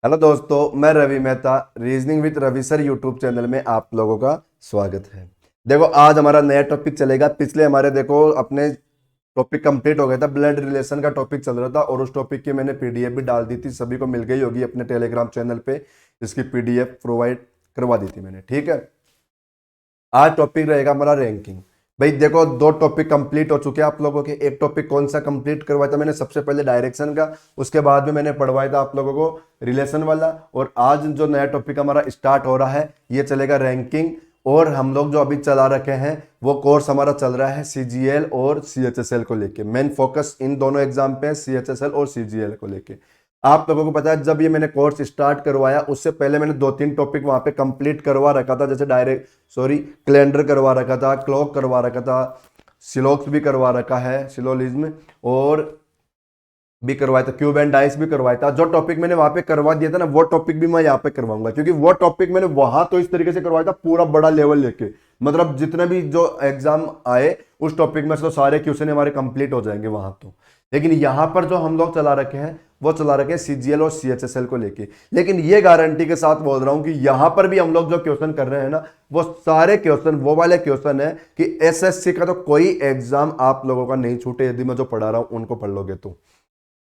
Hello दोस्तों, मैं Ravi Mehta. Reasoning with Ravi sir YouTube channel में आप लोगों का स्वागत है। देखो, आज हमारा नया टॉपिक चलेगा। पिछले हमारे देखो अपने टॉपिक कंप्लीट हो गया था, ब्लड रिलेशन का टॉपिक चल रहा था और उस टॉपिक की मैंने पीडीएफ भी डाल दी थी, सभी को मिल गई होगी अपने टेलीग्राम चैनल पे। इसकी पीडीएफ प्रोवाइड करवा दी थी मैंने, ठीक है। आज टॉपिक रहेगा हमारा रैंकिंग। भाई देखो, दो टॉपिक कंप्लीट हो चुके हैं आप लोगों के। एक टॉपिक कौन सा कंप्लीट करवाया था मैंने? सबसे पहले डायरेक्शन का, उसके बाद में मैंने पढ़वाया था आप लोगों को रिलेशन वाला। और आज जो नया टॉपिक हमारा स्टार्ट हो रहा है ये चलेगा रैंकिंग। और हम लोग जो अभी चला रखे हैं वो कोर्स हमारा चल रहा है सीजीएल और सीएचएसएल को लेके। मेन फोकस इन दोनों एग्जाम पे है, सीएचएसएल और सीजीएल को लेके। आप लोगों को पता है, जब ये मैंने कोर्स स्टार्ट करवाया उससे पहले मैंने 2-3 टॉपिक वहां पे कंप्लीट करवा रखा था, जैसे कैलेंडर करवा रखा था, क्लॉक करवा रखा था, सिलोक्स भी करवा रखा है, सिलोलिज्म और भी करवाया था, क्यूब एंड डाइस भी करवाया था। जो टॉपिक मैंने वहां पे करवा दिया था ना, वो टॉपिक भी मैं यहाँ पे करवाऊंगा, क्योंकि वो टॉपिक मैंने वहां तो इस तरीके से करवाया था पूरा बड़ा लेवल लेके। मतलब जितने भी जो एग्जाम आए उस टॉपिक में से तो सारे क्वेश्चन हमारे कंप्लीट हो जाएंगे वहां तो। लेकिन यहां पर जो हम लोग चला रखे हैं वो चला रखे हैं सीजीएल और सीएचएसएल को लेके। लेकिन ये गारंटी के साथ बोल रहा हूं कि यहां पर भी हम लोग जो क्वेश्चन कर रहे हैं ना, वो सारे क्वेश्चन वो वाले क्वेश्चन है कि एसएससी का तो कोई एग्जाम आप लोगों का नहीं छूटे यदि मैं जो पढ़ा रहा हूं उनको पढ़ लोगे तो।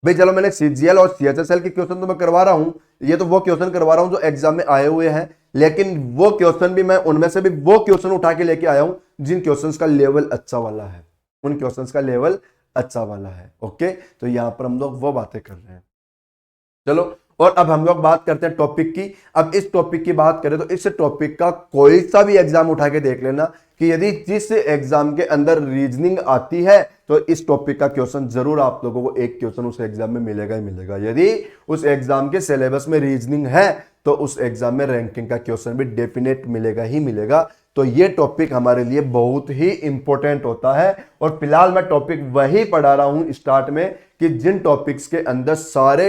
भाई चलो, मैंने सीजीएल और सीएचएसएल के क्वेश्चन तो मैं करवा रहा हूं, ये तो वो क्वेश्चन करवा रहा हूं जो एग्जाम में आए हुए हैं। लेकिन वो क्वेश्चन भी मैं उनमें से भी वो क्वेश्चन उठा के लेके आया हूं जिन क्वेश्चंस का लेवल अच्छा वाला है, उन क्वेश्चंस का लेवल अच्छा वाला है। ओके, तो यहां पर हम लोग वो बातें कर रहे हैं। चलो, और अब हम लोग बात करते हैं टॉपिक की। अब इस टॉपिक की बात करें तो इस टॉपिक का कोई सा भी एग्जाम उठा के देख लेना कि यदि जिस एग्जाम के अंदर रीजनिंग आती है तो इस टॉपिक का क्वेश्चन जरूर आप लोगों को एक क्वेश्चन उस एग्जाम में मिलेगा ही मिलेगा। यदि उस एग्जाम के सिलेबस में रीजनिंग है तो उस एग्जाम में रैंकिंग का क्वेश्चन भी डेफिनेट मिलेगा ही मिलेगा। तो ये टॉपिक हमारे लिए बहुत ही इंपॉर्टेंट होता है। और फिलहाल मैं टॉपिक वही पढ़ा रहा हूं स्टार्ट में कि जिन टॉपिक्स के अंदर सारे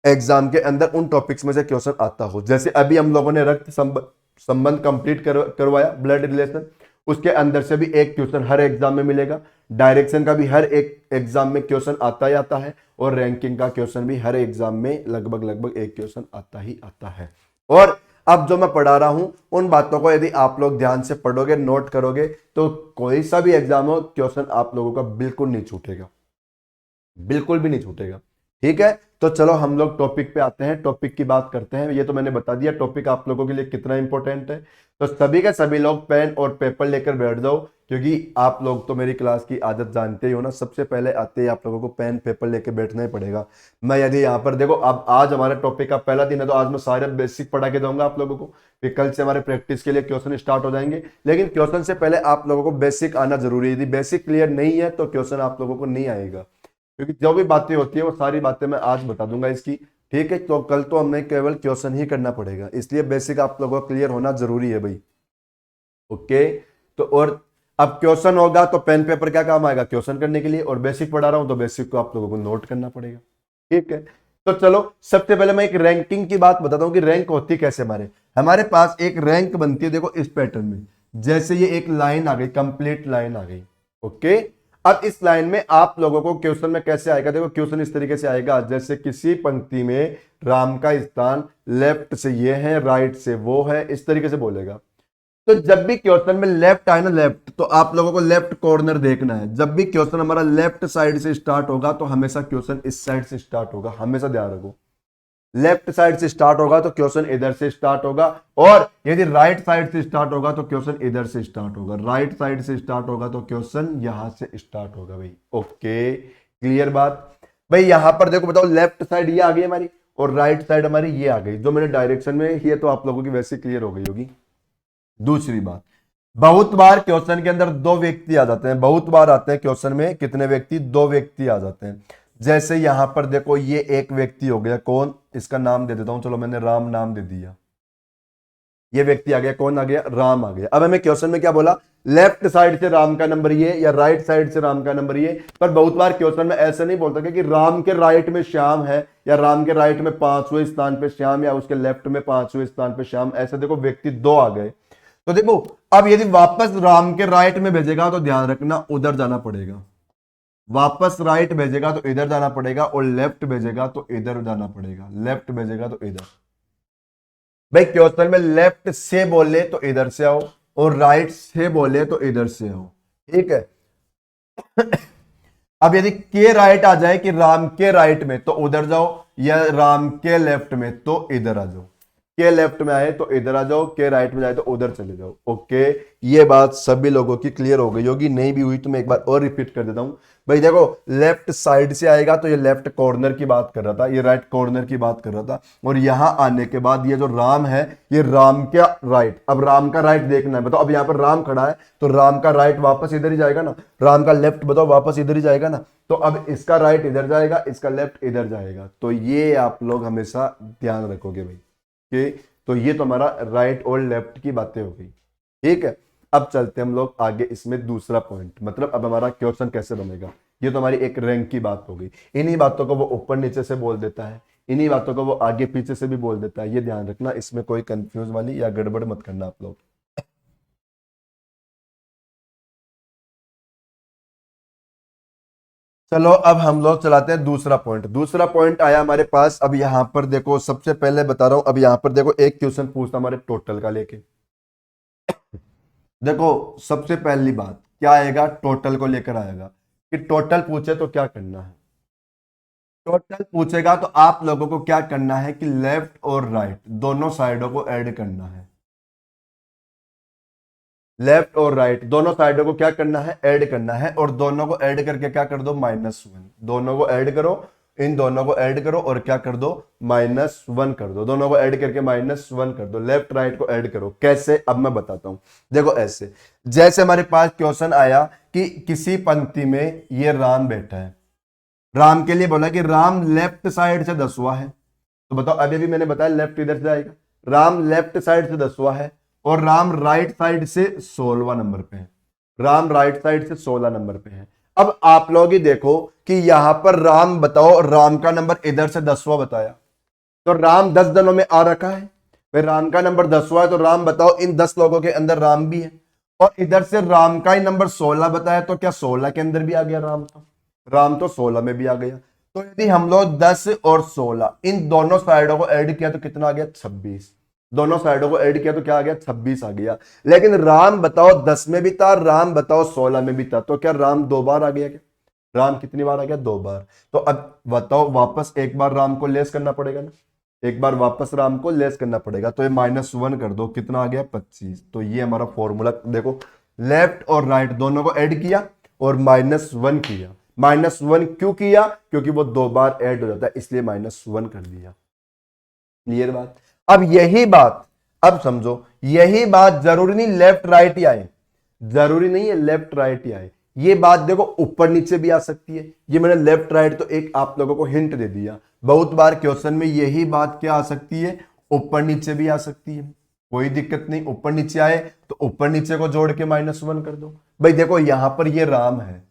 एग्जाम के अंदर उन टॉपिक्स में से क्वेश्चन आता हो। जैसे अभी हम लोगों ने रक्त संबंध कंप्लीट करवाया, ब्लड रिलेशन, उसके अंदर से भी एक क्वेश्चन हर एग्जाम में मिलेगा। डायरेक्शन का भी हर एक एग्जाम में क्वेश्चन आता ही आता है और रैंकिंग का क्वेश्चन भी हर एग्जाम में लगभग एक क्वेश्चन आता ही आता है। और अब जो मैं पढ़ा रहा हूं उन बातों को यदि आप लोग ध्यान से पढ़ोगे, नोट करोगे, तो कोई सा भी एग्जाम हो क्वेश्चन आप लोगों का बिल्कुल नहीं छूटेगा, बिल्कुल भी नहीं छूटेगा। ठीक है, तो चलो हम लोग टॉपिक पे आते हैं, टॉपिक की बात करते हैं। ये तो मैंने बता दिया टॉपिक आप लोगों के लिए कितना इंपॉर्टेंट है। तो सभी के सभी लोग पेन और पेपर लेकर बैठ जाओ, क्योंकि आप लोग तो मेरी क्लास की आदत जानते ही हो ना, सबसे पहले आते ही आप लोगों को पेन पेपर लेकर बैठना ही पड़ेगा। मैं यदि यहाँ पर देखो, अब आज हमारे टॉपिक का पहला दिन है तो आज मैं सारे बेसिक पढ़ा के दूंगा आप लोगों को। फिर कल से हमारे प्रैक्टिस के लिए क्वेश्चन स्टार्ट हो जाएंगे। लेकिन क्वेश्चन से पहले आप लोगों को बेसिक आना जरूरी है। यदि बेसिक क्लियर नहीं है तो क्वेश्चन आप लोगों को नहीं आएगा, क्योंकि जो भी बातें होती है वो सारी बातें मैं आज बता दूंगा इसकी। ठीक है, तो कल तो हमें केवल क्वेश्चन ही करना पड़ेगा, इसलिए बेसिक आप लोगों को क्लियर होना जरूरी है भाई। ओके, तो और अब क्वेश्चन होगा तो पेन पेपर क्या काम आएगा? क्वेश्चन करने के लिए। और बेसिक पढ़ा रहा हूं तो बेसिक को आप लोगों को नोट करना पड़ेगा। ठीक है, तो चलो सबसे पहले मैं एक रैंकिंग की बात बताता हूं कि रैंक होती कैसे। हमारे पास एक रैंक बनती है, देखो इस पैटर्न में। जैसे ये एक लाइन आ गई, कंप्लीट लाइन आ गई। ओके, अब इस लाइन में आप लोगों को क्वेश्चन में कैसे आएगा? देखो क्वेश्चन इस तरीके से आएगा, जैसे किसी पंक्ति में राम का स्थान लेफ्ट से ये है, राइट से वो है, इस तरीके से बोलेगा। तो जब भी क्वेश्चन में लेफ्ट आए ना, लेफ्ट, तो आप लोगों को लेफ्ट कॉर्नर देखना है। जब भी क्वेश्चन हमारा लेफ्ट साइड से स्टार्ट होगा तो हमेशा क्वेश्चन इस साइड से स्टार्ट होगा, हमेशा ध्यान रखो। लेफ्ट साइड से स्टार्ट होगा तो क्वेश्चन इधर से स्टार्ट होगा, और यदि राइट साइड से स्टार्ट होगा तो क्वेश्चन इधर से स्टार्ट होगा। राइट साइड से स्टार्ट होगा तो क्वेश्चन यहां से स्टार्ट होगा भाई। ओके, क्लियर बात? भाई यहां पर देखो, बताओ, लेफ्ट साइड ये आ गई हमारी और राइट साइड हमारी ये आ गई, जो मैंने डायरेक्शन में, ये तो आप लोगों की वैसे क्लियर हो गई होगी। दूसरी बात, बहुत बार क्वेश्चन के अंदर दो व्यक्ति आ जाते हैं, बहुत बार आते हैं क्वेश्चन में कितने व्यक्ति? दो व्यक्ति आ जाते हैं। जैसे यहां पर देखो, ये एक व्यक्ति हो गया, कौन? इसका नाम दे देता हूं, चलो मैंने राम नाम दे दिया। ये व्यक्ति आ गया, कौन आ गया? राम आ गया। अब हमें क्वेश्चन में क्या बोला? लेफ्ट साइड से राम का नंबर ये या राइट साइड से राम का नंबर ये। पर बहुत बार क्वेश्चन में ऐसा नहीं बोलता कि राम के राइट में श्याम है, या राम के राइट में 5वें स्थान पे श्याम, या उसके लेफ्ट में 5वें स्थान पे श्याम। ऐसे देखो व्यक्ति दो आ गए। तो देखो, अब यदि वापस राम के राइट में भेजेगा तो ध्यान रखना उधर जाना पड़ेगा। वापस राइट भेजेगा तो इधर जाना पड़ेगा, और लेफ्ट भेजेगा तो इधर जाना पड़ेगा, लेफ्ट भेजेगा तो इधर। भाई क्वेश्चन में लेफ्ट से बोले तो इधर से आओ, और राइट से बोले तो इधर से आओ, ठीक है। अब यदि के राइट आ जाए कि राम के राइट में तो उधर जाओ, या राम के लेफ्ट में तो इधर आ जाओ। के लेफ्ट में आए तो इधर आ जाओ, के राइट में जाए तो उधर चले जाओ। ओके, ये बात सभी लोगों की क्लियर हो गई होगी, नहीं भी हुई तो मैं एक बार और रिपीट कर देता हूं। भाई देखो, लेफ्ट साइड से आएगा तो ये लेफ्ट कॉर्नर की बात कर रहा था, ये राइट कॉर्नर की बात कर रहा था, और यहां आने के बाद ये जो राम है, ये राम का राइट। अब राम का राइट देखना है, बताओ। अब यहां पर राम खड़ा है तो राम का राइट वापस इधर ही जाएगा ना, राम का लेफ्ट बताओ वापस इधर ही जाएगा ना। तो अब इसका राइट इधर जाएगा, इसका लेफ्ट इधर जाएगा। तो ये आप लोग हमेशा ध्यान रखोगे भाई, कि तो ये तो हमारा राइट और लेफ्ट की बातें हो गई, ठीक है। अब चलते हम लोग आगे, इसमें दूसरा पॉइंट, मतलब अब हमारा क्वेश्चन कैसे बनेगा। ये तो हमारी एक रैंक की बात हो गई। इन्हीं बातों को वो ऊपर नीचे से बोल देता है, इन्हीं बातों को वो आगे पीछे से भी बोल देता है, ये ध्यान रखना, इसमें कोई कंफ्यूज वाली या गड़बड़ मत करना आप लोग। चलो अब हम लोग चलाते हैं दूसरा पॉइंट। दूसरा पॉइंट आया हमारे पास। अब यहां पर देखो, सबसे पहले बता रहा हूं, अब यहां पर देखो एक क्वेश्चन पूछता हमारे टोटल का लेके। देखो, सबसे पहली बात क्या आएगा, टोटल को लेकर आएगा, कि टोटल पूछे तो क्या करना है। टोटल पूछेगा तो आप लोगों को क्या करना है कि लेफ्ट और राइट दोनों साइडों को ऐड करना है। लेफ्ट और राइट दोनों साइडों को क्या करना है, ऐड करना है, और दोनों को ऐड करके क्या कर दो, -1। दोनों को ऐड करो, इन दोनों को ऐड करो और क्या कर दो, -1 कर दो। दोनों को ऐड करके -1 कर दो। लेफ्ट राइट को ऐड करो, कैसे, अब मैं बताता हूं। देखो ऐसे, जैसे हमारे पास क्वेश्चन आया कि किसी पंक्ति में ये राम बैठा है, राम के लिए बोला कि राम लेफ्ट साइड से 10वां है। तो बताओ, अभी भी मैंने बताया लेफ्ट इधर से आएगा, राम लेफ्ट साइड से 10वां है, और राम राइट साइड से 16वां नंबर पे है। राम राइट साइड से 16 नंबर पे है। अब आप लोग ही देखो कि यहां पर राम बताओ, राम का नंबर इधर से 10वां बताया, तो राम 10 जनों में आ रखा है। फिर राम का नंबर 10वां है, तो राम बताओ इन 10 लोगों के अंदर राम भी है। और इधर से राम का ही नंबर 16 बताया, तो क्या 16 के अंदर भी आ गया राम? तो राम तो 16 में भी आ गया। तो यदि हम लोग 10 और 16 इन दोनों साइडों को ऐड किया तो कितना आ गया, 26। दोनों साइडों को ऐड किया तो क्या आ गया, 26 आ गया। लेकिन राम बताओ 10 में भी था, राम बताओ 16 में भी था, तो क्या राम 2 बार आ गया क्या? राम कितनी बार आ गया, 2 बार। तो अब बताओ, वापस एक बार राम को लेस करना पड़ेगा ना, एक बार वापस राम को लेस करना पड़ेगा। तो ये -1 कर दो, कितना आ गया, 25। तो ये हमारा फॉर्मूला देखो, लेफ्ट और राइट दोनों को ऐड किया और -1 किया। -1 क्यों किया, क्योंकि वो 2 बार ऐड हो जाता है, इसलिए -1 कर दिया। क्लियर बात। अब यही बात, अब समझो, यही बात जरूरी नहीं लेफ्ट राइट ही आए, जरूरी नहीं है लेफ्ट राइट ही आए। ये बात देखो ऊपर नीचे भी आ सकती है। ये मैंने लेफ्ट राइट तो एक आप लोगों को हिंट दे दिया। बहुत बार क्वेश्चन में यही बात क्या आ सकती है, ऊपर नीचे भी आ सकती है। कोई दिक्कत नहीं, ऊपर नीचे आए तो ऊपर नीचे को जोड़ के -1 कर दो। भाई देखो, यहां पर ये राम है,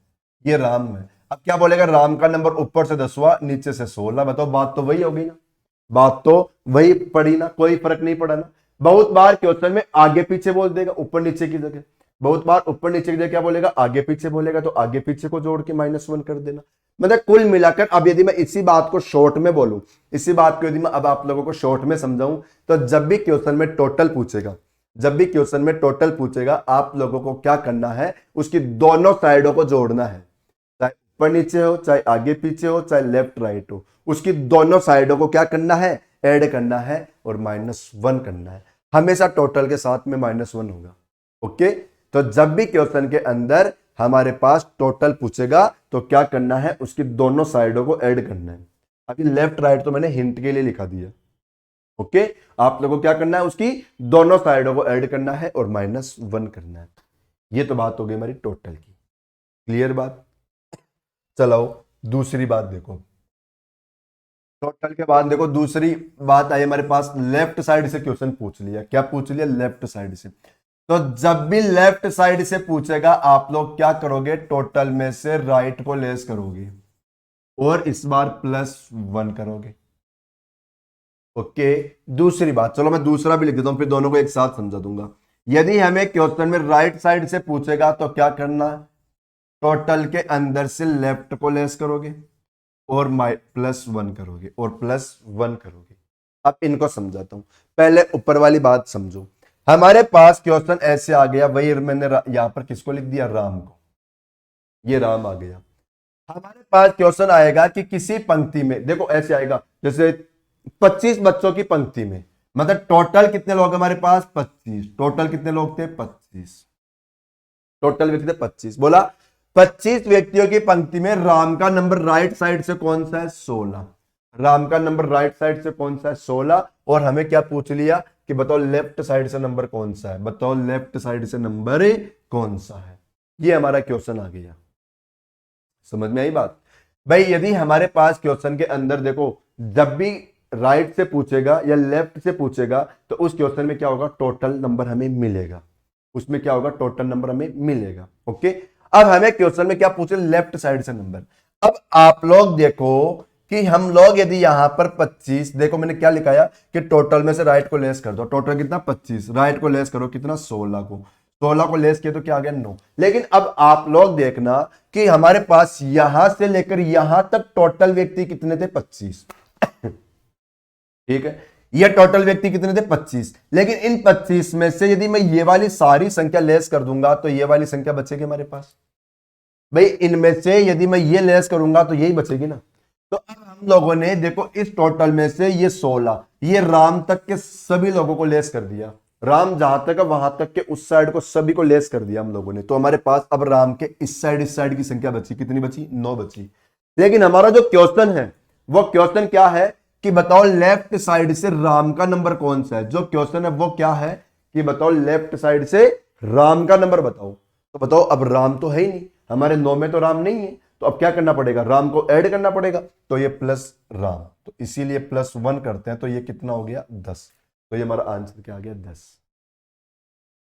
ये राम है। अब क्या बोलेगा, राम का नंबर ऊपर से 10वां नीचे से 16। बताओ, बात तो वही होगी ना, बात तो वही पड़ी ना, कोई फर्क नहीं पड़ा ना। बहुत बार क्वेश्चन में आगे पीछे बोल देगा ऊपर नीचे की जगह, बहुत बार ऊपर नीचे की जगह क्या बोलेगा, आगे पीछे बोलेगा, तो आगे पीछे को जोड़ के -1 कर देना। मतलब कुल मिलाकर, अब यदि मैं इसी बात को शॉर्ट में बोलूं, इसी बात को यदि मैं अब आप लोगों को शॉर्ट में समझाऊं, तो जब भी क्वेश्चन में टोटल पूछेगा, जब भी क्वेश्चन में टोटल पूछेगा, आप लोगों को क्या करना है, उसकी दोनों साइडों को जोड़ना है। चाहे ऊपर नीचे हो, चाहे आगे पीछे हो, चाहे लेफ्ट राइट हो, उसकी दोनों साइडों को क्या करना है, ऐड करना है और -1 करना है। हमेशा टोटल के साथ में -1 होगा। ओके, तो जब भी क्वेश्चन के अंदर हमारे पास टोटल पूछेगा तो क्या करना है, उसकी दोनों साइडों को ऐड करना है। अभी लेफ्ट राइट तो मैंने हिंट के लिए लिखा दिया। ओके, आप लोगों को क्या करना है, उसकी दोनों साइडों को ऐड करना है और -1 करना है। ये तो बात हो गई हमारी टोटल की। क्लियर बात। चलो दूसरी बात देखो, टोटल के बाद देखो दूसरी बात आई हमारे पास, लेफ्ट साइड से क्वेश्चन पूछ लिया। क्या पूछ लिया, लेफ्ट साइड से। तो जब भी लेफ्ट साइड से पूछेगा, आप लोग क्या करोगे, टोटल में से राइट को लेस करोगे और इस बार +1 करोगे। ओके, दूसरी बात, चलो मैं दूसरा भी लिख देता हूं, फिर दोनों को एक साथ समझा दूंगा। यदि हमें क्वेश्चन में राइट साइड से पूछेगा तो क्या करना है, टोटल के अंदर से लेफ्ट को लेस करोगे और +1 करोगे और +1 करोगे। अब इनको समझाता हूं, पहले ऊपर वाली बात समझो। हमारे पास क्वेश्चन ऐसे आ गया, वही मैंने यहां पर किसको लिख दिया, राम को, ये राम आ गया। हमारे पास क्वेश्चन आएगा कि किसी पंक्ति में, देखो ऐसे आएगा जैसे 25 बच्चों की पंक्ति में, मतलब टोटल कितने लोग हमारे पास 25, टोटल कितने लोग थे 25, टोटल व्यक्ति थे 25, बोला 25 व्यक्तियों की पंक्ति में राम का नंबर राइट साइड से कौन सा है 16, राम का नंबर राइट साइड से कौन सा है 16, और हमें क्या पूछ लिया कि बताओ लेफ्ट साइड से नंबर कौन सा है, बताओ लेफ्ट साइड से नंबर कौन सा है। ये हमारा क्वेश्चन आ गया, समझ में आई बात। भाई यदि हमारे पास क्वेश्चन के अंदर देखो, जब भी राइट से पूछेगा या लेफ्ट से पूछेगा तो उस क्वेश्चन में क्या होगा, टोटल नंबर हमें मिलेगा, उसमें क्या होगा, टोटल नंबर हमें मिलेगा। ओके, अब हमें क्वेश्चन में क्या पूछे, लेफ्ट साइड से नंबर। अब आप लोग देखो कि हम लोग यदि यहां पर 25, देखो मैंने क्या लिखाया कि टोटल में से राइट को लेस कर दो, टोटल कितना 25, राइट को लेस करो कितना 16 को, 16 को लेस किया तो क्या आ गया 9। लेकिन अब आप लोग देखना कि हमारे पास यहां से लेकर यहां तक टोटल व्यक्ति कितने थे 25 ठीक है, ये टोटल व्यक्ति कितने थे 25, लेकिन इन 25 में से यदि मैं ये वाली सारी संख्या लेस कर दूंगा तो ये वाली संख्या बचेगी हमारे पास। भाई इनमें से यदि मैं ये लेस करूंगा तो यही बचेगी ना। तो अब हम लोगों ने देखो इस टोटल में से ये 16, ये राम तक के सभी लोगों को लेस कर दिया, राम जहां तक है वहां तक के उस साइड को सभी को लेस कर दिया हम लोगों ने। तो हमारे पास अब राम के इस साइड की संख्या बची, कितनी बची 9 बची। लेकिन हमारा जो क्वेश्चन है वो क्वेश्चन क्या है कि बताओ लेफ्ट साइड से राम का नंबर कौन सा है। जो क्वेश्चन है वो क्या है कि बताओ लेफ्ट साइड से राम का नंबर बताओ। तो बताओ अब राम तो है ही नहीं, हमारे 9 में तो राम नहीं है, तो अब क्या करना पड़ेगा, राम को ऐड करना पड़ेगा, तो ये प्लस राम, तो इसीलिए +1 करते हैं, तो ये कितना हो गया 10। तो ये हमारा आंसर क्या आ गया 10।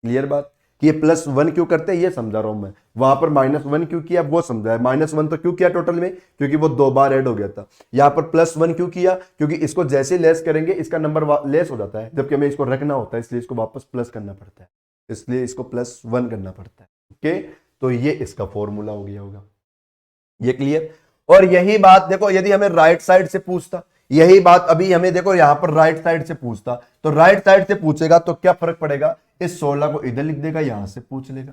क्लियर बात कि ये +1 क्यों करते हैं ये समझा रहा हूं मैं, वहां पर -1 क्यों किया वो समझा है। -1 तो क्यों किया टोटल में, क्योंकि वो 2 बार ऐड हो गया था। यहां पर +1 क्यों किया, क्योंकि इसको जैसे लेस करेंगे इसका नंबर लेस हो जाता है, जबकि हमें इसको रखना होता है, इसलिए इसको वापस प्लस करना पड़ता है, इसलिए इसको +1 करना पड़ता है। ओके, तो ये इसका फॉर्मूला हो गया होगा, ये क्लियर। और यही बात देखो यदि हमें राइट साइड से पूछता, यही बात अभी हमें देखो यहां पर राइट साइड से पूछता, तो राइट साइड से पूछेगा तो क्या फर्क पड़ेगा, इस 16 को इधर लिख देगा, यहां से पूछ लेगा।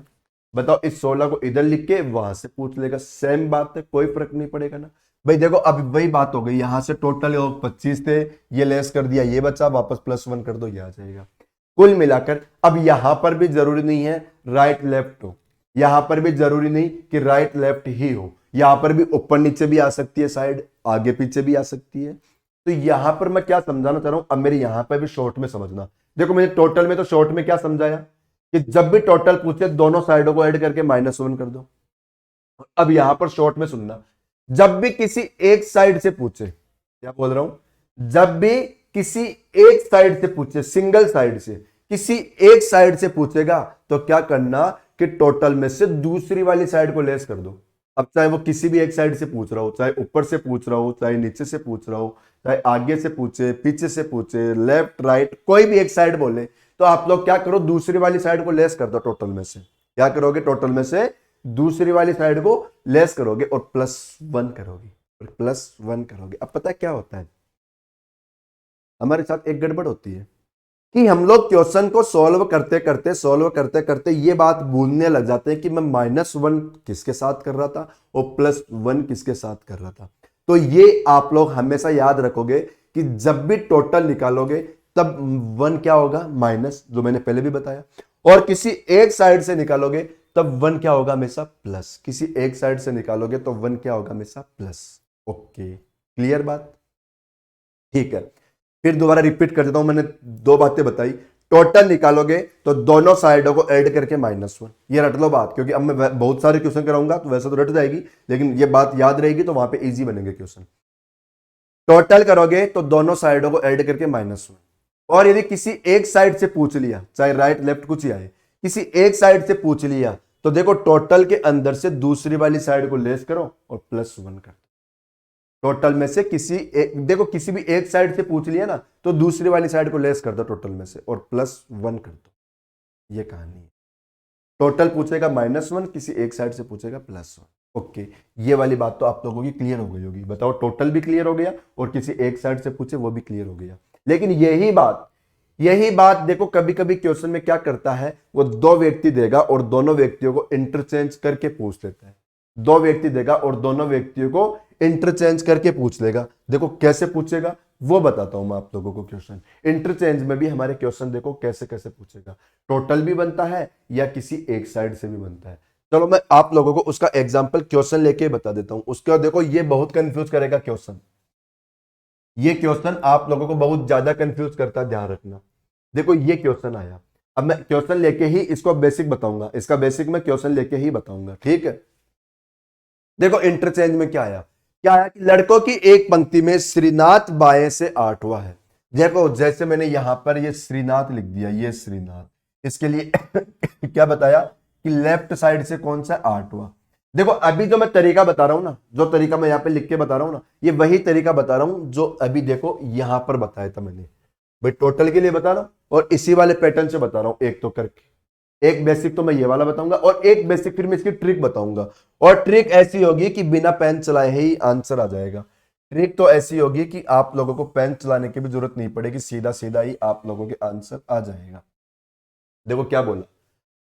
बताओ इस 16 को इधर लिख के वहां से पूछ लेगा, सेम बात है, कोई फर्क नहीं पड़ेगा ना। भाई देखो अब वही बात हो गई, यहां से टोटल 25 थे, ये लेस कर दिया, ये बचा, वापस +1 कर दो, ये आ जाएगा। कुल मिलाकर अब यहां पर भी जरूरी नहीं है राइट लेफ्ट हो, यहां पर भी जरूरी नहीं कि राइट लेफ्ट ही हो, यहां पर भी ऊपर नीचे भी आ सकती है, साइड आगे पीछे भी आ सकती है। तो यहां पर मैं क्या समझाना चाह रहा हूं, अब मेरे यहां पर भी शॉर्ट में समझना। देखो मैंने टोटल में तो शॉर्ट में क्या समझाया कि जब भी टोटल पूछे दोनों साइडों को ऐड करके -1 कर दो। अब यहां पर शॉर्ट में सुनना, जब भी किसी एक साइड से पूछे, क्या बोल रहा हूं, जब भी किसी एक साइड से पूछे, सिंगल साइड से किसी एक साइड से पूछेगा तो क्या करना कि टोटल में से दूसरी वाली साइड को लेस कर दो। अब चाहे वो किसी भी एक साइड से पूछ रहा हो, चाहे ऊपर से पूछ रहा हो, चाहे नीचे से पूछ रहा हो, चाहे आगे से पूछे, पीछे से पूछे, लेफ्ट राइट कोई भी एक साइड बोले, तो आप लोग क्या करो, दूसरी वाली साइड को लेस कर दो टोटल में से। क्या करोगे, टोटल में से दूसरी वाली साइड को लेस करोगे और +1 करोगे, और +1 करोगे। अब पता है क्या होता है, हमारे साथ एक गड़बड़ होती है कि हम लोग क्वेश्चन को सॉल्व करते करते ये बात भूलने लग जाते हैं कि मैं -1 किसके साथ कर रहा था और +1 किसके साथ कर रहा था। तो ये आप लोग हमेशा याद रखोगे कि जब भी टोटल निकालोगे तब 1 क्या होगा माइनस, जो मैंने पहले भी बताया, और किसी एक साइड से निकालोगे तब 1 क्या होगा हमेशा प्लस, किसी एक साइड से निकालोगे तो 1 क्या होगा हमेशा प्लस। ओके, क्लियर बात, ठीक है। फिर दोबारा रिपीट कर देता हूं, मैंने 2 बातें बताई, टोटल निकालोगे तो दोनों साइडों को ऐड करके -1, ये रट लो बात, क्योंकि अब मैं बहुत सारे क्वेश्चन कराऊंगा तो वैसे तो रट जाएगी, लेकिन ये बात याद रहेगी तो वहां पे इजी बनेंगे क्वेश्चन। टोटल करोगे तो दोनों साइडों को ऐड करके -1, और यदि किसी एक साइड से पूछ लिया, चाहे राइट लेफ्ट कुछ ही आए, किसी एक साइड से पूछ लिया तो देखो टोटल के अंदर से दूसरी वाली साइड को लेस करो और +1 कर दो। टोटल में से किसी एक, देखो किसी भी एक साइड से पूछ लिया ना तो दूसरी वाली साइड को लेस कर दो टोटल में से और +1 कर दो, ये कहानी है। टोटल पूछेगा -1, किसी एक साइड से पूछेगा +1। ओके, ये वाली बात तो आप लोगों की क्लियर हो गई होगी। बताओ, टोटल भी क्लियर हो गया और किसी एक साइड से पूछे वो भी क्लियर हो गया। लेकिन यही बात देखो, कभी कभी क्वेश्चन में क्या करता है, वो दो व्यक्ति देगा और दोनों व्यक्तियों को इंटरचेंज करके पूछ लेता है। दो व्यक्ति देगा और दोनों व्यक्तियों को इंटरचेंज करके पूछ लेगा। देखो कैसे पूछेगा वो बताता हूं मैं आप लोगों को। क्वेश्चन इंटरचेंज में भी हमारे क्वेश्चन देखो कैसे कैसे पूछेगा। टोटल भी बनता है या किसी एक साइड से भी बनता है। चलो मैं आप लोगों को उसका एग्जांपल क्वेश्चन लेके बता देता हूं। उसका देखो, ये बहुत कंफ्यूज करेगा क्वेश्चन। ये क्वेश्चन आप लोगों को बहुत ज्यादा कंफ्यूज करता है, ध्यान रखना। देखो ये क्वेश्चन आया, अब मैं क्वेश्चन लेके ही इसको बेसिक बताऊंगा। इसका बेसिक मैं क्वेश्चन लेके ही बताऊंगा, ठीक है। देखो इंटरचेंज में क्या आया कि लड़कों की एक पंक्ति में श्रीनाथ बाएं से 8वां है। देखो जैसे मैंने यहां पर ये श्रीनाथ लिख दिया, ये श्रीनाथ, इसके लिए क्या बताया कि लेफ्ट साइड से कौन सा 8वां। देखो अभी जो मैं तरीका बता रहा हूं ना, जो तरीका मैं यहां पे लिख के बता रहा हूं ना, ये वही तरीका बता रहा हूं जो अभी देखो यहां पर बताया था मैंने। भाई टोटल के लिए बता रहा हूं और इसी वाले पैटर्न से बता रहा हूं, एक तो करके। एक बेसिक तो मैं ये वाला बताऊंगा और एक बेसिक फिर मैं इसकी ट्रिक बताऊंगा। और ट्रिक ऐसी होगी कि बिना पेन चलाए ही आंसर आ जाएगा। ट्रिक तो ऐसी होगी कि आप लोगों को पेन चलाने की भी जरूरत नहीं पड़ेगी, सीधा सीधा ही आप लोगों के आंसर आ जाएगा। देखो क्या बोला,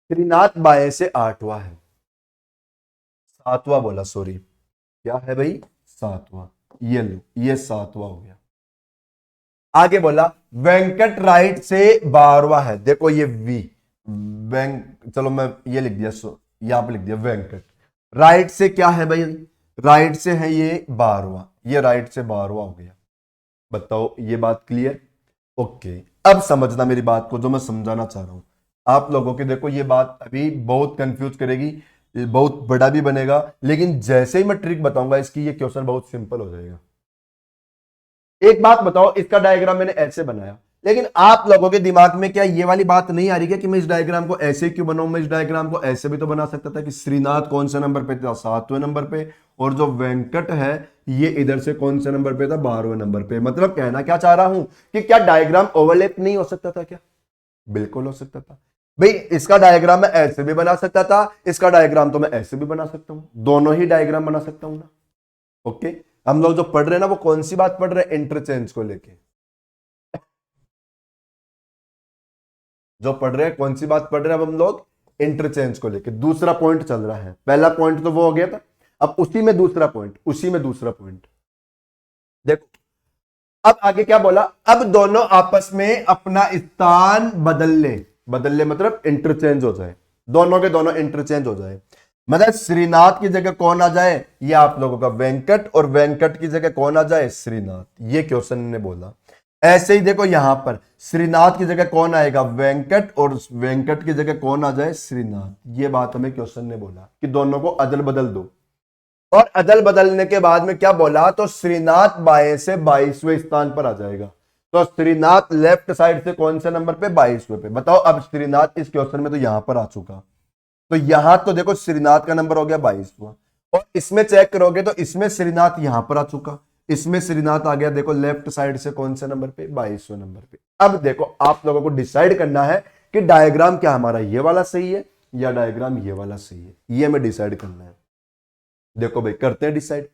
श्रीनाथ बाएं से 8वां है, 7वां बोला, सॉरी क्या है भाई, 7वां। ये लो, ये 7वां हो गया। आगे बोला वेंकट राइट से 12वां है। देखो ये वी चलो मैं ये लिख दिया, यहां पे लिख दिया वेंकट। राइट से क्या है भाई, राइट से है ये 12वां, ये राइट से 12वां हो गया। बताओ ये बात क्लियर? ओके, अब समझना मेरी बात को जो मैं समझाना चाह रहा हूं आप लोगों के। देखो ये बात अभी बहुत कंफ्यूज करेगी, बहुत बड़ा भी बनेगा, लेकिन जैसे ही मैं ट्रिक बताऊंगा इसकी, ये क्वेश्चन बहुत सिंपल हो जाएगा। एक बात बताओ, इसका डायग्राम मैंने ऐसे बनाया, लेकिन आप लोगों के दिमाग में क्या ये वाली बात नहीं आ रही है कि मैं इस डायग्राम को ऐसे क्यों बनाऊं? मैं इस डायग्राम को ऐसे भी तो बना सकता था कि श्रीनाथ कौन से नंबर पे था, 7वें नंबर पे, और जो वेंकट है ये इधर से कौन से नंबर पे था, 12वें नंबर पे। मतलब कहना क्या चाह रहा हूं कि क्या डायग्राम ओवरलैप नहीं हो सकता था क्या? बिल्कुल हो सकता था भाई। इसका डायग्राम मैं ऐसे भी बना सकता था, इसका डायग्राम तो मैं ऐसे भी बना सकता हूं, दोनों ही डायग्राम बना सकता हूं ना। ओके, हम लोग जो पढ़ रहे हैं ना वो कौन सी बात पढ़ रहे हैं, इंटरचेंज को लेके। जो पढ़ रहे हैं कौन सी बात पढ़ रहे हैं अब हम लोग, इंटरचेंज को लेके। दूसरा पॉइंट चल रहा है, पहला पॉइंट तो वो हो गया था, अब उसी में दूसरा पॉइंट, उसी में दूसरा पॉइंट। देखो अब आगे क्या बोला, अब दोनों आपस में अपना स्थान बदल ले। बदल ले मतलब इंटरचेंज हो जाए, दोनों के दोनों इंटरचेंज हो जाए। मतलब श्रीनाथ की जगह कौन आ जाए, ये आप लोगों का वेंकट, और वेंकट की जगह कौन आ जाए, श्रीनाथ। ये क्वेश्चन ने बोला। ऐसे ही देखो यहां पर श्रीनाथ की जगह कौन आएगा, वेंकट, और वेंकट की जगह कौन आ जाए, श्रीनाथ। ये बात हमें क्वेश्चन ने बोला कि दोनों को अदल बदल दो। और अदल बदलने के बाद में क्या बोला, तो श्रीनाथ बाएं से 22वें स्थान पर आ जाएगा। तो श्रीनाथ लेफ्ट साइड से कौन से नंबर पे, 22वें पे। बताओ अब श्रीनाथ इस क्वेश्चन में तो यहां पर आ चुका, तो यहां तो देखो श्रीनाथ का नंबर हो गया 22वां, और इसमें चेक करोगे तो इसमें श्रीनाथ यहां पर आ चुका, इसमें श्रीनाथ आ गया देखो लेफ्ट साइड से कौन से नंबर पे, 22वें नंबर पे। अब देखो आप लोगों को डिसाइड करना है कि डायग्राम क्या हमारा ये वाला सही है या डायग्राम ये वाला सही है, ये हमें डिसाइड करना है। देखो भाई करते हैं डिसाइड।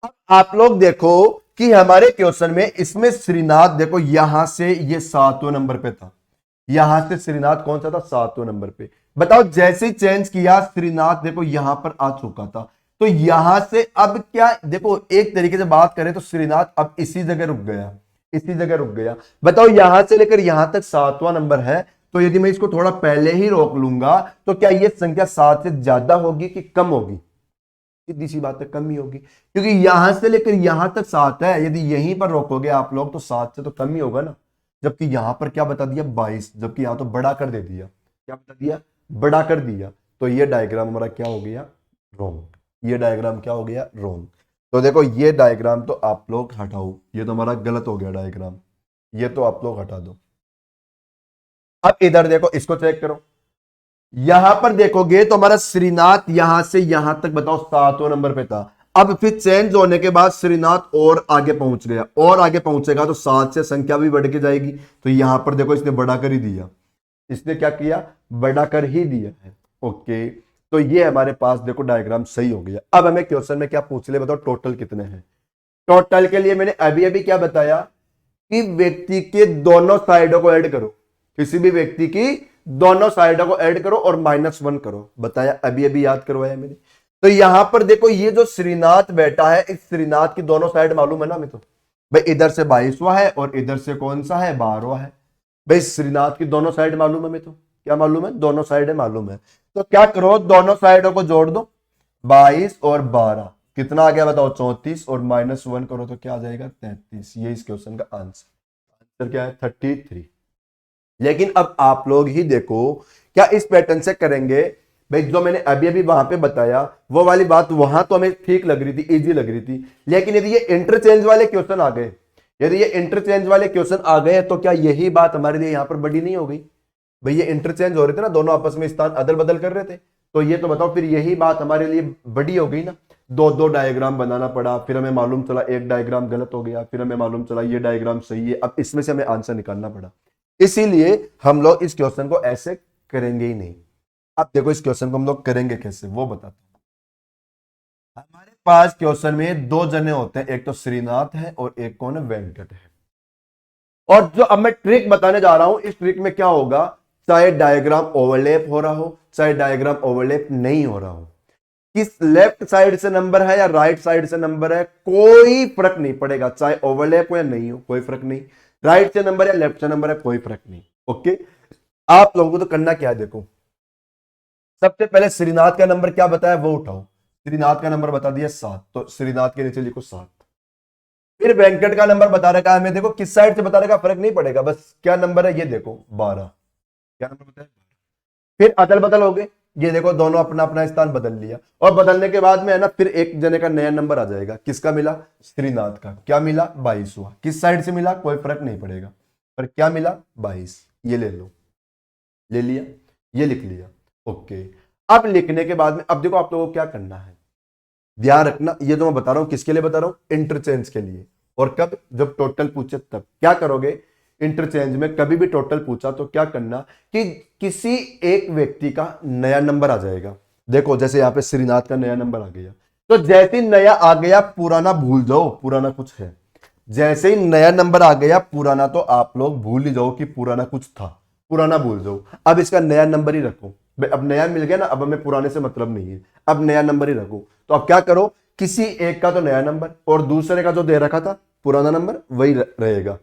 अब आप लोग देखो कि हमारे क्वेश्चन में इसमें श्रीनाथ देखो यहां से ये 7वें नंबर पे था, यहां से श्रीनाथ कौन सा था, 7वें नंबर पे। बताओ जैसे ही चेंज किया श्रीनाथ देखो यहां पर आ चुका था, तो यहां से अब क्या, देखो एक तरीके से बात करें तो श्रीनाथ अब इसी जगह रुक गया, इसी जगह रुक गया। बताओ यहां से लेकर यहां तक 7वां नंबर है, तो यदि मैं इसको थोड़ा पहले ही रोक लूंगा तो क्या यह संख्या 7 से ज्यादा होगी कि कम होगी? सीधी सी बात है, कम ही होगी, क्योंकि यहां से लेकर यहां तक 7 है। यदि यहीं पर रोकोगे आप लोग तो 7 से तो कम ही होगा ना। जबकि यहां पर क्या बता दिया, 22, जबकि यहां तो बड़ा कर दे दिया। क्या बता दिया, बड़ा कर दिया। तो ये डायग्राम हमारा क्या हो गया, रॉन्ग। ये डायग्राम क्या हो गया, रॉन्ग। तो देखो ये डायग्राम तो आप लोग हटाओ, ये तो हमारा गलत हो गया डायग्राम, ये तो आप लोग हटा दो। अब इधर देखो, इसको चेक करो, यहां पर देखोगे तो हमारा श्रीनाथ यहां से यहां तक बताओ 7वें नंबर पे था। अब फिर चेंज होने के बाद श्रीनाथ और आगे पहुंच गया, और आगे पहुंचेगा तो 7 से संख्या भी बढ़ के जाएगी। तो यहां पर देखो इसने बढ़ा कर ही दिया, इसने क्या किया, बढ़ा कर ही दिया है। ओके, तो ये हमारे पास देखो डायग्राम सही हो गया। अब हमें क्वेश्चन में क्या पूछ ले, बताओ टोटल कितने हैं। टोटल के लिए मैंने अभी अभी क्या बताया कि व्यक्ति के दोनों साइडों को ऐड करो, किसी भी व्यक्ति की दोनों साइडों को ऐड करो और -1 करो, बताया अभी अभी, याद करवाया मैंने। तो यहां पर देखो ये जो श्रीनाथ बैठा है, इस श्रीनाथ की दोनों साइड मालूम है ना हमें, तो भाई इधर से 22वां है और इधर से कौन सा है, 12वां है। भाई श्रीनाथ की दोनों साइड मालूम है हमें, तो क्या मालूम है, दोनों साइड मालूम है। तो क्या करो, दोनों साइडों को जोड़ दो, 22 और 12 कितना आ गया बताओ, 34 और -1 करो तो क्या आ जाएगा, 33। ये इस क्वेश्चन का आंसर, आंसर क्या है, 33। लेकिन अब आप लोग ही देखो, क्या इस पैटर्न से करेंगे। भाई जो मैंने अभी अभी वहां पे बताया वो वाली बात वहां तो हमें ठीक लग रही थी, इजी लग रही थी, लेकिन यदि ये इंटरचेंज वाले क्वेश्चन आ गए, यदि ये इंटरचेंज वाले क्वेश्चन आ गए तो क्या यही बात हमारे लिए यहां पर बड़ी नहीं हो गई। भाई ये इंटरचेंज हो रहे थे ना, दोनों आपस में स्थान अदल बदल कर रहे थे, तो ये तो बताओ फिर यही बात हमारे लिए बड़ी हो गई ना। दो दो डायग्राम बनाना पड़ा, फिर हमें मालूम चला एक डायग्राम गलत हो गया, फिर हमें मालूम चला ये डायग्राम सही है, अब इसमें से हमें आंसर निकालना पड़ा। इसीलिए हम लोग इस क्वेश्चन को ऐसे करेंगे ही नहीं। अब देखो इस क्वेश्चन को हम लोग करेंगे कैसे, वो बताते हैं। हमारे पास क्वेश्चन में दो जने होते हैं, एक तो श्रीनाथ है और एक कौन है, वेंकट है। और जो अब मैं ट्रिक बताने जा रहा हूं, इस ट्रिक में क्या होगा, चाहे डायग्राम ओवरलैप हो रहा हो, चाहे डायग्राम ओवरलैप नहीं हो रहा हो, किस लेफ्ट साइड से नंबर है या राइट साइड से नंबर है, कोई फर्क नहीं पड़ेगा, चाहे ओवरलैप हो या नहीं हो, कोई फर्क नहीं। राइट से नंबर या लेफ्ट से नंबर है, कोई फर्क नहीं। ओके, आप लोगों को तो करना क्या है, देखो सबसे पहले श्रीनाथ का नंबर क्या बताया वो उठाओ। श्रीनाथ का नंबर बता दिया 7, तो श्रीनाथ के नीचे लिखो 7। फिर वेंकट का नंबर बता रखा है हमें, देखो किस साइड से बता रखा फर्क नहीं पड़ेगा, बस क्या नंबर है ये देखो 12, क्या नंबर बताया। फिर अदल बदल हो गए, ये देखो दोनों अपना अपना स्थान बदल लिया, और बदलने के बाद में है ना फिर एक जने का नया नंबर आ जाएगा, किसका मिला, श्रीनाथ का, क्या मिला, 22वां। किस साइड से मिला कोई फर्क नहीं पड़ेगा, पर क्या मिला, 22। ये ले लो, ले लिया, ये लिख लिया। ओके, अब लिखने के बाद में अब देखो आप लोगों को क्या करना है, ध्यान रखना, ये तो मैं बता रहा हूं किसके लिए बता रहा हूं, इंटरचेंज के लिए। और कब, जब टोटल पूछे तब क्या करोगे, इंटरचेंज में कभी भी टोटल पूछा तो क्या करना कि किसी एक व्यक्ति का नया नंबर आ जाएगा। देखो जैसे यहां पे श्रीनाथ का नया नंबर आ गया, तो जैसे ही नया आ गया पुराना भूल जाओ, पुराना कुछ है। जैसे ही नया नंबर आ गया पुराना तो आप लोग भूल ही जाओ कि पुराना कुछ था, पुराना भूल जाओ। अब इसका नया नंबर ही रखो, अब नया मिल गया ना, अब हमें पुराने से मतलब नहीं है, अब नया नंबर ही रखो। तो अब क्या करो, किसी एक का तो नया नंबर और दूसरे का जो दे रखा था पुराना नंबर वही रहेगा,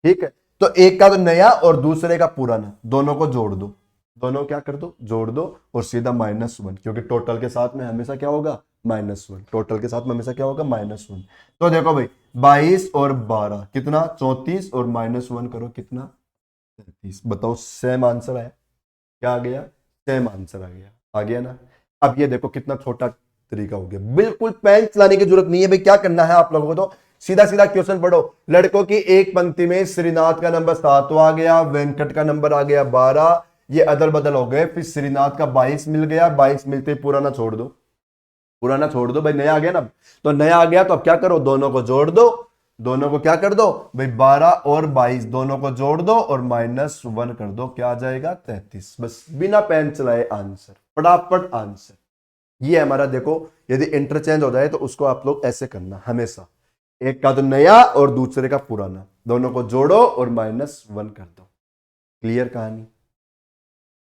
ठीक है। तो एक का तो नया और दूसरे का पुराना, दोनों को जोड़ दो, दोनों क्या कर दो, जोड़ दो, और सीधा -1, क्योंकि टोटल के साथ में हमेशा क्या होगा, -1। टोटल के साथ में हमेशा क्या होगा, -1। तो देखो भाई 22 और 12 कितना, 34, और -1 करो कितना, 33। बताओ सेम आंसर आया, क्या आ गया, सेम आंसर आ गया ना। अब ये देखो कितना छोटा तरीका हो गया, बिल्कुल पेन चलाने की जरूरत नहीं है भाई। क्या करना है आप लोगों को, तो सीधा सीधा क्वेश्चन पढ़ो। लड़कों की एक पंक्ति में श्रीनाथ का नंबर 7 आ गया, वेंकट का नंबर आ गया 12, ये अदल बदल हो गए, फिर श्रीनाथ का 22 मिल गया, 22 मिलते पुराना छोड़ दो, पुराना छोड़ दो भाई, नया आ गया ना। तो नया आ गया तो अब क्या करो, दोनों को जोड़ दो, दोनों को क्या कर दो भाई, 12 और 22 दोनों को जोड़ दो और -1 कर दो, क्या आ जाएगा, 33। बस बिना पेन चलाए आंसर, फटाफट आंसर। ये हमारा देखो, यदि इंटरचेंज हो जाए तो उसको आप लोग ऐसे करना हमेशा, एक का तो नया और दूसरे का पुराना, दोनों को जोड़ो और -1 कर दो। क्लियर कहानी,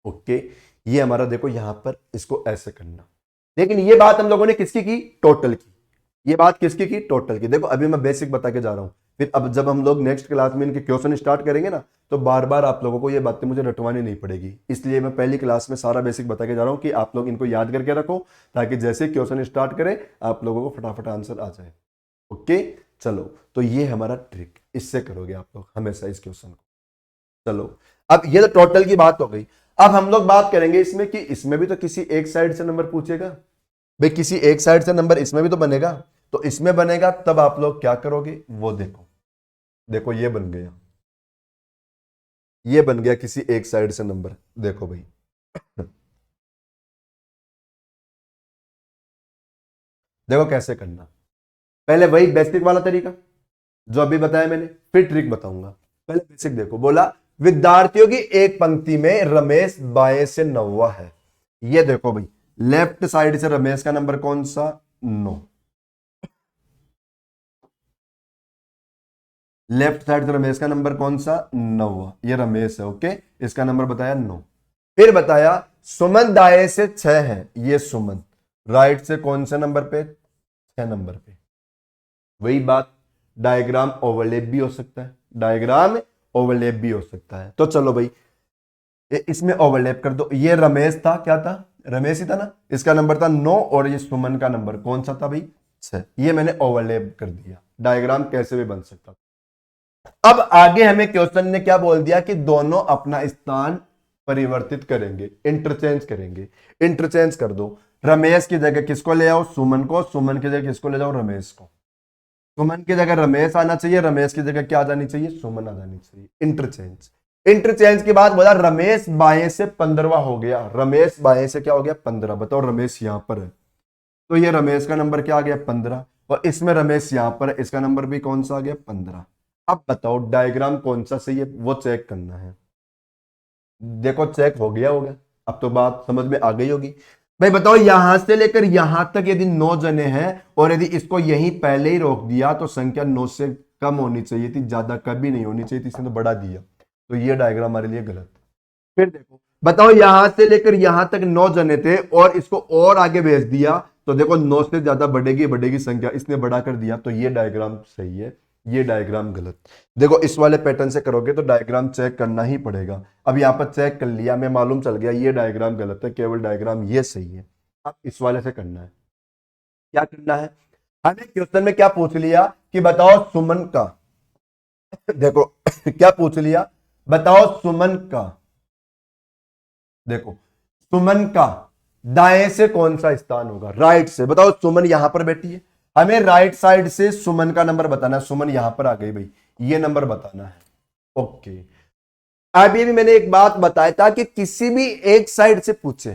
ओके। ये हमारा देखो यहां पर इसको ऐसे करना। लेकिन ये बात हम लोगों ने किसकी की, टोटल की। ये बात किसकी की, टोटल की। देखो अभी मैं बेसिक बता के जा रहा हूं, फिर अब जब हम लोग नेक्स्ट क्लास में इनके क्वेश्चन स्टार्ट करेंगे ना, तो बार बार आप लोगों को ये बातें मुझे रटवानी नहीं पड़ेगी। इसलिए मैं पहली क्लास में सारा बेसिक बता के जा रहा हूं कि आप लोग इनको याद करके रखो, ताकि जैसे क्वेश्चन स्टार्ट करें आप लोगों को फटाफट आंसर आ जाए। ओके, चलो तो ये हमारा ट्रिक, इससे करोगे आप लोग हमेशा इस क्वेश्चन को। चलो अब ये तो टोटल की बात हो गई। अब हम लोग बात करेंगे इसमें कि इसमें भी तो किसी एक साइड से नंबर पूछेगा भाई, किसी एक साइड से नंबर इसमें भी तो बनेगा। तो इसमें बनेगा तब आप लोग क्या करोगे वो देखो। देखो ये बन गया, ये बन गया किसी एक साइड से नंबर। देखो भाई देखो कैसे करना, पहले वही बेसिक वाला तरीका जो अभी बताया मैंने, फिर ट्रिक बताऊंगा। पहले बेसिक देखो, बोला विद्यार्थियों की एक पंक्ति में रमेश बाएं से 9वां है, ये देखो भाई, लेफ्ट साइड से रमेश का नंबर कौन सा, 9। लेफ्ट साइड से रमेश का नंबर कौन सा, 9। ये रमेश है, ओके, इसका नंबर बताया 9। फिर बताया सुमन दाएं से 6 है, ये सुमन राइट से कौन से नंबर पे, 6 नंबर पे। वही बात, डायग्राम ओवरलैप भी हो सकता है, डायग्राम ओवरलैप भी हो सकता है। तो चलो भाई इसमें ओवरलैप कर दो। ये रमेश था, क्या था, रमेश ही था ना, इसका नंबर था 9 और ये सुमन का नंबर कौन सा था भाई, 6। ये मैंने ओवरलैप कर दिया, डायग्राम कैसे भी बन सकता था। अब आगे हमें क्वेश्चन ने क्या बोल दिया कि दोनों अपना स्थान परिवर्तित करेंगे, इंटरचेंज करेंगे। इंटरचेंज कर दो, रमेश की जगह किसको ले आओ, सुमन को, सुमन की जगह किसको ले जाओ, रमेश को। सुमन की जगह रमेश आना चाहिए, रमेश की जगह क्या आ जानी चाहिए, सुमन आ जानी चाहिए। इंटरचेंज। इंटरचेंज के बाद बोला रमेश बाएं से 15वां हो गया, रमेश बाएं से क्या हो गया, 15। बताओ रमेश यहां पर है, तो ये रमेश का नंबर क्या आ गया, 15, और इसमें रमेश यहां पर है, इसका नंबर भी कौन सा आ गया, 15। अब बताओ डायग्राम कौन सा सही है, वो चेक करना है। देखो चेक हो गया होगा, अब तो बात समझ में आ गई होगी। भाई बताओ यहां से लेकर यहां तक यदि 9 जने हैं और यदि इसको यहीं पहले ही रोक दिया तो संख्या 9 से कम होनी चाहिए थी, ज्यादा कभी नहीं होनी चाहिए थी, इसने तो बढ़ा दिया, तो ये डायग्राम हमारे लिए गलत। फिर देखो बताओ यहां से लेकर यहां तक 9 जने थे और इसको और आगे भेज दिया, तो देखो 9 से ज्यादा बढ़ेगी बढ़ेगी संख्या, इसने बढ़ा कर दिया, तो ये डायग्राम सही है, ये डायग्राम गलत। देखो इस वाले पैटर्न से करोगे तो डायग्राम चेक करना ही पड़ेगा। अब यहां पर चेक कर लिया, मैं मालूम चल गया ये डायग्राम गलत है, केवल डायग्राम ये सही है। अब इस वाले से करना है, क्या करना है, हमें क्वेश्चन में क्या पूछ लिया कि बताओ सुमन का देखो क्या पूछ लिया, बताओ सुमन का, देखो सुमन का दाएं से कौन सा स्थान होगा, राइट से। बताओ सुमन यहां पर बैठी है, हमें राइट साइड से सुमन का नंबर बताना है, सुमन यहां पर आ गई भाई, ये नंबर बताना है, ओके। अभी भी मैंने एक बात बताया था कि किसी भी एक साइड से पूछे,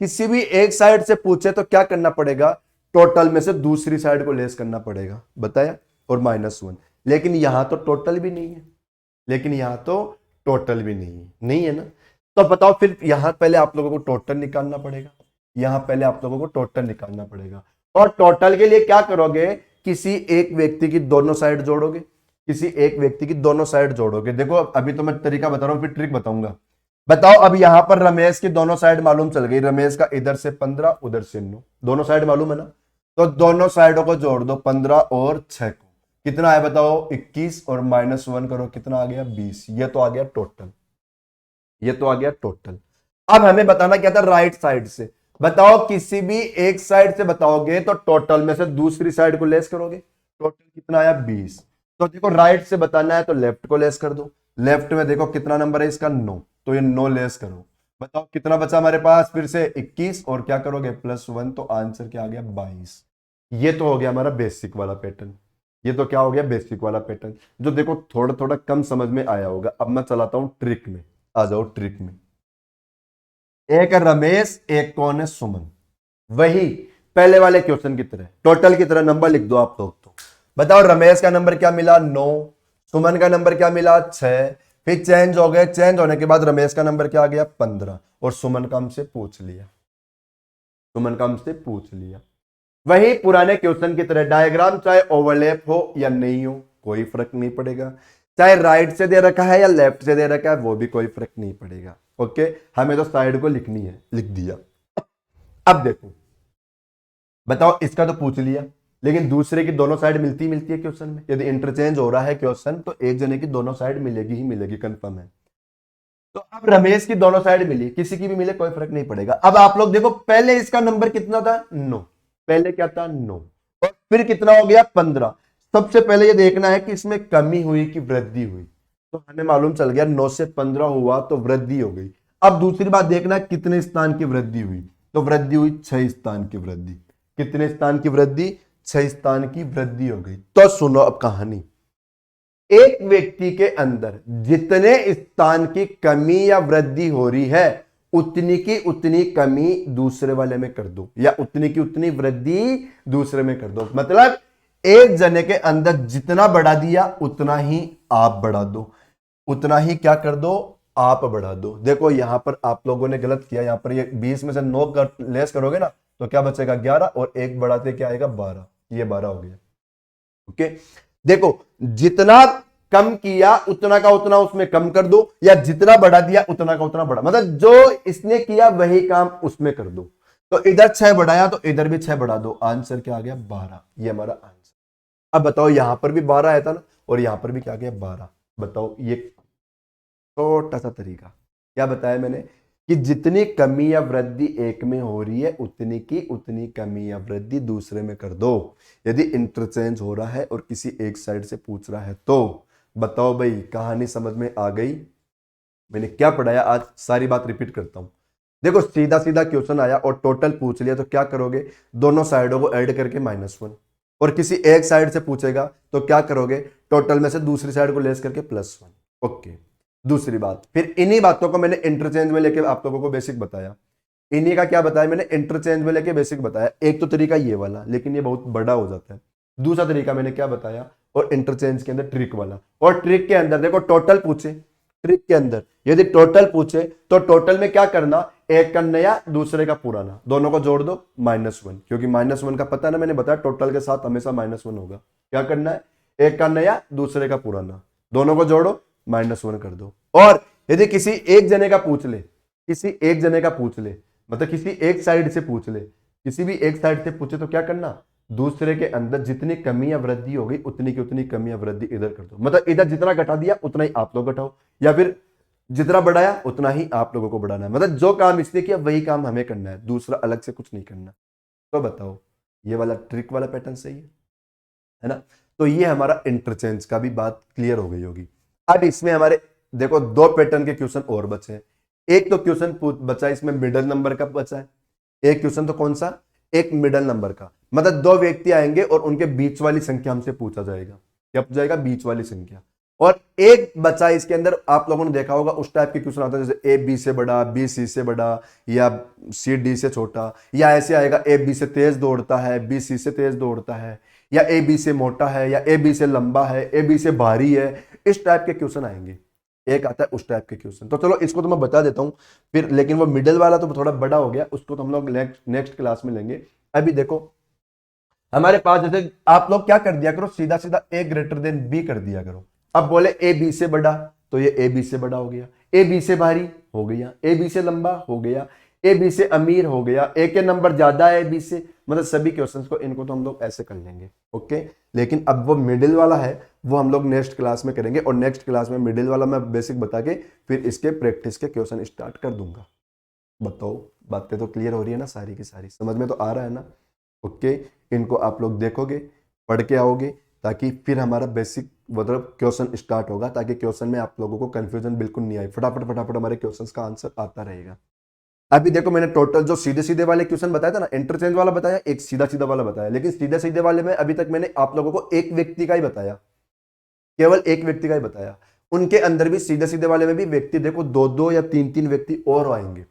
किसी भी एक साइड से पूछे तो क्या करना पड़ेगा, टोटल में से दूसरी साइड को लेस करना पड़ेगा, बताया, और -1। लेकिन यहां तो टोटल भी नहीं है, लेकिन यहां तो टोटल भी नहीं है, नहीं है ना। तो बताओ फिर यहां पहले आप लोगों को टोटल निकालना पड़ेगा, यहां पहले आप लोगों को टोटल निकालना पड़ेगा। और टोटल के लिए क्या करोगे, किसी एक व्यक्ति की दोनों साइड जोड़ोगे, किसी एक व्यक्ति की दोनों साइड जोड़ोगे। देखो अभी तो मैं तरीका बता रहा हूं, फिर ट्रिक बताऊंगा। बताओ अब यहां पर रमेश की दोनों साइड मालूम चल गई, रमेश का इधर से 15 उधर से 9, दोनों साइड मालूम है ना, तो दोनों साइडों को जोड़ दो, 15 और 6 को कितना है बताओ, 21, और -1 करो कितना आ गया, 20। ये तो आ गया टोटल, ये तो आ गया टोटल। अब हमें बताना क्या था, राइट साइड से। बताओ किसी भी एक साइड से बताओगे तो टोटल में से दूसरी साइड को लेस करोगे, टोटल कितना आया, 20। तो देखो राइट से बताना है तो लेफ्ट को लेस कर दो, लेफ्ट में देखो कितना नंबर है इसका, 9, तो ये 9 लेस करो। बताओ कितना बचा हमारे पास, फिर से 21 और क्या करोगे, +1, तो आंसर क्या आ गया, 22। ये तो हो गया हमारा बेसिक वाला पैटर्न, ये तो क्या हो गया, बेसिक वाला पैटर्न, जो देखो थोड़ा थोड़ा कम समझ में आया होगा। अब मैं चलाता हूं ट्रिक में, आ जाओ ट्रिक में। एक है रमेश, एक कौन है, सुमन, वही पहले वाले क्वेश्चन की तरह, टोटल की तरह नंबर लिख दो आप लोग। तो बताओ रमेश का नंबर क्या मिला, 9, सुमन का नंबर क्या मिला, 6, फिर चेंज हो गए, चेंज होने के बाद रमेश का नंबर क्या आ गया, 15, और सुमन का हमसे पूछ लिया, सुमन का हमसे पूछ लिया। वही पुराने क्वेश्चन की तरह डायग्राम चाहे ओवरलैप हो या नहीं हो कोई फर्क नहीं पड़ेगा, चाहे राइट से दे रखा है या लेफ्ट से दे रखा है वो भी कोई फर्क नहीं पड़ेगा, ओके। हमें तो साइड को लिखनी है, लिख दिया। अब देखो बताओ इसका तो पूछ लिया, लेकिन दूसरे की दोनों साइड मिलती मिलती है क्वेश्चन में, यदि इंटरचेंज हो रहा है क्वेश्चन तो एक जने की दोनों साइड मिलेगी ही मिलेगी, कंफर्म है। तो अब रमेश की दोनों साइड मिली, किसी की भी मिले कोई फर्क नहीं पड़ेगा। अब आप लोग देखो पहले इसका नंबर कितना था, 9, पहले क्या था, 9, और फिर कितना हो गया, 15। सबसे पहले ये देखना है कि इसमें कमी हुई कि वृद्धि हुई, तो हमें मालूम चल गया 9 से 15 हुआ तो वृद्धि हो गई। अब दूसरी बात देखना है कितने स्थान की वृद्धि हुई, तो वृद्धि हुई 6 स्थान की वृद्धि। कितने स्थान की वृद्धि, 6 स्थान की वृद्धि हो गई। तो सुनो अब कहानी, एक व्यक्ति के अंदर जितने स्थान की कमी या वृद्धि हो रही है उतनी की उतनी कमी दूसरे वाले में कर दो, या उतनी की उतनी वृद्धि दूसरे में कर दो। मतलब एक जने के अंदर जितना बढ़ा दिया उतना ही आप बढ़ा दो, उतना ही क्या कर दो, आप बढ़ा दो। देखो यहां पर आप लोगों ने गलत किया, यहां पर ये 20 में से 9 लेस करोगे ना तो क्या बचेगा 11, और एक बढ़ाते क्या आएगा 12, ये 12 हो गया। ओके, देखो जितना कम किया उतना का उतना उसमें कम कर दो, या जितना बढ़ा दिया उतना का उतना बढ़ा, मतलब जो इसने किया वही काम उसमें कर दो। तो इधर 6 बढ़ाया तो इधर भी 6 बढ़ा दो, आंसर क्या आ गया 12, ये हमारा आंसर। अब बताओ यहां पर भी 12 आया था ना, और यहां पर भी क्या गया 12। बताओ ये छोटा सा तरीका क्या बताया मैंने, कि जितनी कमी या वृद्धि एक में हो रही है उतनी की उतनी कमी या वृद्धि दूसरे में कर दो। यदि इंटरचेंज हो रहा है और किसी एक साइड से पूछ रहा है तो बताओ भाई, कहानी समझ में आ गई। मैंने क्या पढ़ाया आज, सारी बात रिपीट करता हूं। देखो सीधा सीधा क्वेश्चन आया और टोटल पूछ लिया तो क्या करोगे, दोनों साइडों को ऐड करके -1, और किसी एक साइड से पूछेगा तो क्या करोगे, टोटल में से दूसरी साइड को लेस करके +1। ओके, दूसरी बात, फिर इन्हीं बातों को मैंने इंटरचेंज में लेके आप लोगों को बेसिक बताया। इन्हीं का क्या बताया मैंने, इंटरचेंज में लेके बेसिक बताया। एक तो तरीका ये वाला, लेकिन ये बहुत बड़ा हो जाता है। दूसरा तरीका मैंने क्या बताया, और इंटरचेंज के अंदर ट्रिक वाला, और ट्रिक के अंदर देखो टोटल पूछे, ट्रिक के अंदर यदि टोटल पूछे तो टोटल में क्या करना, एक का नया दूसरे का पुराना, दोनों को जोड़ दो -1, क्योंकि -1 का पता है ना, मैंने बताया टोटल के साथ हमेशा -1 होगा। क्या करना है, एक का नया दूसरे का पुराना, दोनों को जोड़ो -1 कर दो। और यदि किसी एक जने का पूछ ले, किसी एक जने का पूछ ले, मतलब किसी एक साइड से पूछ ले, किसी भी एक साइड से पूछे तो क्या करना, दूसरे के अंदर जितनी कमी या वृद्धि होगी उतनी की उतनी कमी या वृद्धि इधर कर दो। मतलब इधर जितना घटा दिया उतना ही आप लोग घटाओ, या फिर जितना बढ़ाया उतना ही आप लोगों को बढ़ाना है। मतलब जो काम इसने किया वही काम हमें करना है, दूसरा अलग से कुछ नहीं करना। तो बताओ ये वाला ट्रिक वाला पैटर्न सही है ना। तो ये हमारा इंटरचेंज का भी बात क्लियर हो गई होगी। अब इसमें हमारे देखो 2 पैटर्न के क्वेश्चन और बचे हैं। एक तो क्वेश्चन बचा है इसमें मिडल नंबर का बचा है, एक क्वेश्चन तो कौन सा, एक मिडल नंबर का, मतलब 2 व्यक्ति आएंगे और उनके बीच वाली संख्या हमसे पूछा जाएगा। क्या पूछा जाएगा, बीच वाली संख्या। और एक बचा है इसके अंदर, आप लोगों ने देखा होगा उस टाइप के क्वेश्चन आता है जैसे ए बी से बड़ा, बी सी से बड़ा, या सी डी से छोटा, या ऐसे आएगा ए बी से तेज दौड़ता है, बी सी से तेज दौड़ता है, या ए बी से मोटा है, या ए बी से लंबा है, ए बी से भारी है। इस टाइप के क्वेश्चन आएंगे। एक आता है उस टाइप के क्वेश्चन, तो चलो इसको तो मैं बता देता हूं फिर, लेकिन वो मिडिल वाला तो थोड़ा बड़ा हो गया, उसको तो हम लोग नेक्स्ट क्लास में लेंगे। अभी देखो हमारे पास जैसे आप लोग क्या कर दिया करो, सीधा सीधा ए ग्रेटर देन बी कर दिया करो। अब बोले ए बी से बड़ा, तो ये ए बी से बड़ा हो गया, ए बी से भारी हो गया, ए बी से लंबा हो गया, ए बी से अमीर हो गया, ए के नंबर ज्यादा है ए बी से, मतलब सभी क्वेश्चंस को इनको तो हम लोग ऐसे कर लेंगे। ओके, लेकिन अब वो मिडिल वाला है वो हम लोग नेक्स्ट क्लास में करेंगे, और नेक्स्ट क्लास में मिडिल वाला मैं बेसिक बता के फिर इसके प्रैक्टिस के क्वेश्चन स्टार्ट कर दूंगा। बताओ बातें तो क्लियर हो रही है ना, सारी की सारी समझ में तो आ रहा है ना। ओके, इनको आप लोग देखोगे, पढ़ के आओगे, ताकि फिर हमारा बेसिक मतलब क्वेश्चन स्टार्ट होगा, ताकि क्वेश्चन में आप लोगों को कंफ्यूजन बिल्कुल नहीं आए, फटाफट फटाफट हमारे क्वेश्चंस का आंसर आता रहेगा। अभी देखो मैंने टोटल जो सीधे सीधे वाले क्वेश्चन बताया था ना, इंटरचेंज वाला बताया, एक सीधा सीधा वाला बताया, लेकिन सीधे सीधे वाले में अभी तक मैंने आप लोगों को एक व्यक्ति का ही बताया, केवल एक व्यक्ति का ही बताया। उनके अंदर भी सीधे सीधे वाले में भी व्यक्ति देखो 2-2 या 3-3 व्यक्ति और आएंगे।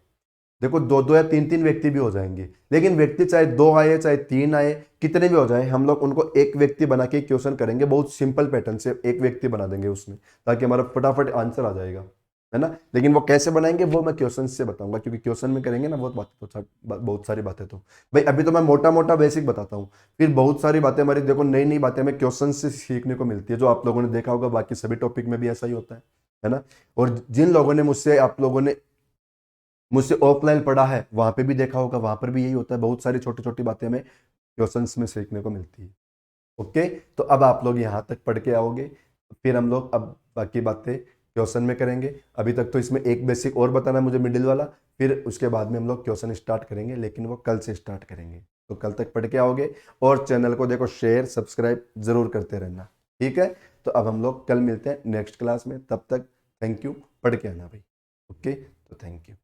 देखो 2-2 या 3-3 व्यक्ति भी हो जाएंगे, लेकिन व्यक्ति चाहे 2 आए चाहे 3 आए, कितने भी हो जाए, हम लोग उनको एक व्यक्ति बना के क्वेश्चन करेंगे, बहुत सिंपल पैटर्न से एक व्यक्ति बना देंगे उसमें, ताकि हमारा फटाफट आंसर आ जाएगा, है ना। लेकिन वो कैसे बनाएंगे वो मैं क्वेश्चन से बताऊंगा, क्योंकि क्वेश्चन में करेंगे ना बहुत बातें तो बहुत सारी बातें तो भाई अभी तो मैं मोटा मोटा बेसिक बताता हूँ, फिर बहुत सारी बातें हमारी देखो नई नई बातें हमें क्वेश्चन से सीखने को मिलती है, जो आप लोगों ने देखा होगा बाकी सभी टॉपिक में भी ऐसा ही होता है ना। और जिन लोगों ने मुझसे आप लोगों ने मुझसे ऑफलाइन पढ़ा है वहां पे भी देखा होगा, वहां पर भी यही होता है, बहुत सारी छोटी छोटी बातें हमें क्वेश्चंस में सीखने को मिलती है। ओके, तो अब आप लोग यहाँ तक पढ़ के आओगे, फिर हम लोग अब बाकी बातें क्वेश्चन में करेंगे। अभी तक तो इसमें एक बेसिक और बताना है मुझे मिडिल वाला, फिर उसके बाद में हम लोग क्वेश्चन स्टार्ट करेंगे, लेकिन वो कल से स्टार्ट करेंगे। तो कल तक पढ़ के आओगे, और चैनल को देखो शेयर सब्सक्राइब जरूर करते रहना, ठीक है। तो अब हम लोग कल मिलते हैं नेक्स्ट क्लास में, तब तक थैंक यू, पढ़ के आना भाई। ओके, तो थैंक यू।